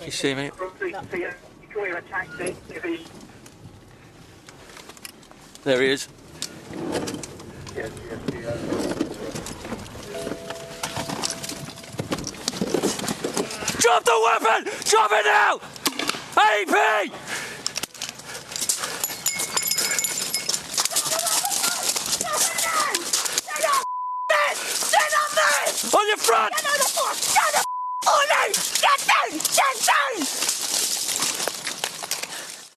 You see me? There he is. Drop the weapon! Drop it now! AP! On your front!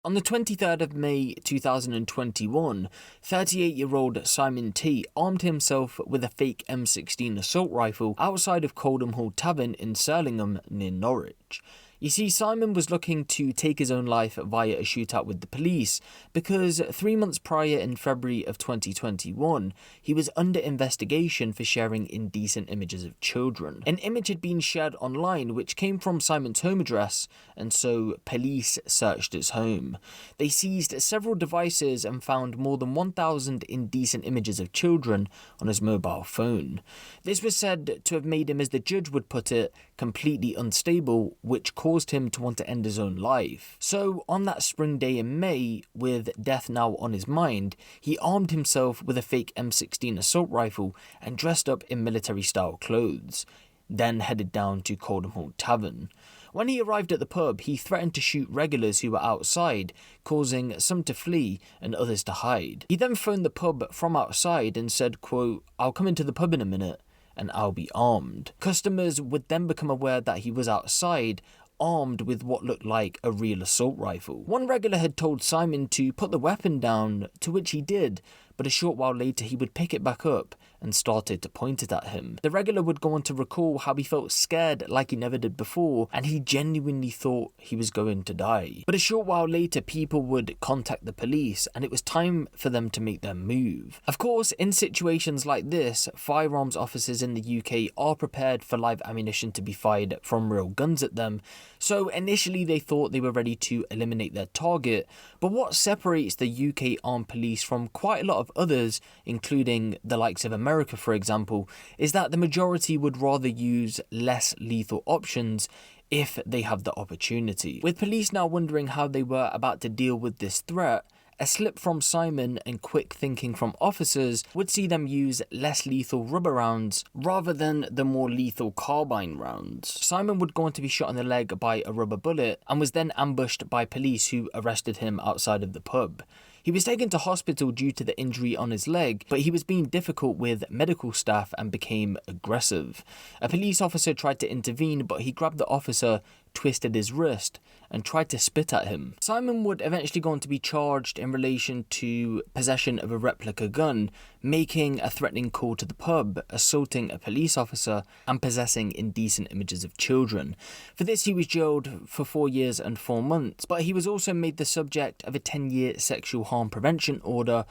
On the 23rd of May 2021, 38-year-old Simon Tait armed himself with a fake M16 assault rifle outside of Coldham Hall Tavern in Surlingham near Norwich. You see, Simon was looking to take his own life via a shootout with the police because 3 months prior, in February of 2021, he was under investigation for sharing indecent images of children. An image had been shared online which came from Simon's home address, and so police searched his home. They seized several devices and found more than 1,000 indecent images of children on his mobile phone. This was said to have made him, as the judge would put it, completely unstable, which caused him to want to end his own life. So on that spring day in May, with death now on his mind, he armed himself with a fake M16 assault rifle and dressed up in military style clothes, then headed down to Coldham Hall Tavern. When he arrived at the pub, he threatened to shoot regulars who were outside, causing some to flee and others to hide. He then phoned the pub from outside and said, quote, "I'll come into the pub in a minute and I'll be armed." Customers would then become aware that he was outside, armed with what looked like a real assault rifle. One regular had told Simon to put the weapon down, to which he did, but a short while later he would pick it back up and started to point it at him. The regular would go on to recall how he felt scared like he never did before, and he genuinely thought he was going to die. But a short while later, people would contact the police, and it was time for them to make their move. Of course, in situations like this, firearms officers in the UK are prepared for live ammunition to be fired from real guns at them, so initially they thought they were ready to eliminate their target. But what separates the UK armed police from quite a lot of others, including the likes of America for example, is that the majority would rather use less lethal options if they have the opportunity. With police now wondering how they were about to deal with this threat, a slip from Simon and quick thinking from officers would see them use less lethal rubber rounds rather than the more lethal carbine rounds. Simon would go on to be shot in the leg by a rubber bullet and was then ambushed by police who arrested him outside of the pub. He was taken to hospital due to the injury on his leg, but he was being difficult with medical staff and became aggressive. A police officer tried to intervene, but he grabbed the officer, twisted his wrist, and tried to spit at him. Simon would eventually go on to be charged in relation to possession of a replica gun, making a threatening call to the pub, assaulting a police officer, and possessing indecent images of children. For this, he was jailed for 4 years and 4 months, but he was also made the subject of a 10-year sexual harm prevention order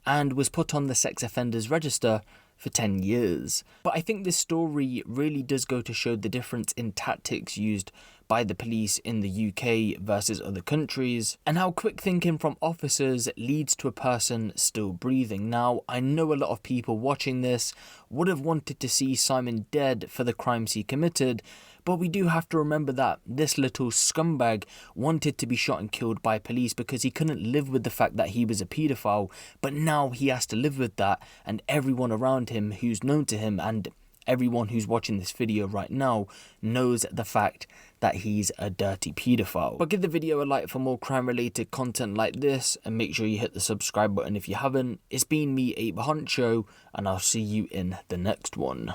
and was put on the sex offenders register for 10 years. But I think this story really does go to show the difference in tactics used by the police in the UK versus other countries, and how quick thinking from officers leads to a person still breathing. Now, I know a lot of people watching this would have wanted to see Simon dead for the crimes he committed, but we do have to remember that this little scumbag wanted to be shot and killed by police because he couldn't live with the fact that he was a paedophile, but now he has to live with that, and everyone around him who's known to him and everyone who's watching this video right now knows the fact that he's a dirty paedophile. But give the video a like for more crime related content like this, and make sure you hit the subscribe button if you haven't. It's been me, Huncho, and I'll see you in the next one.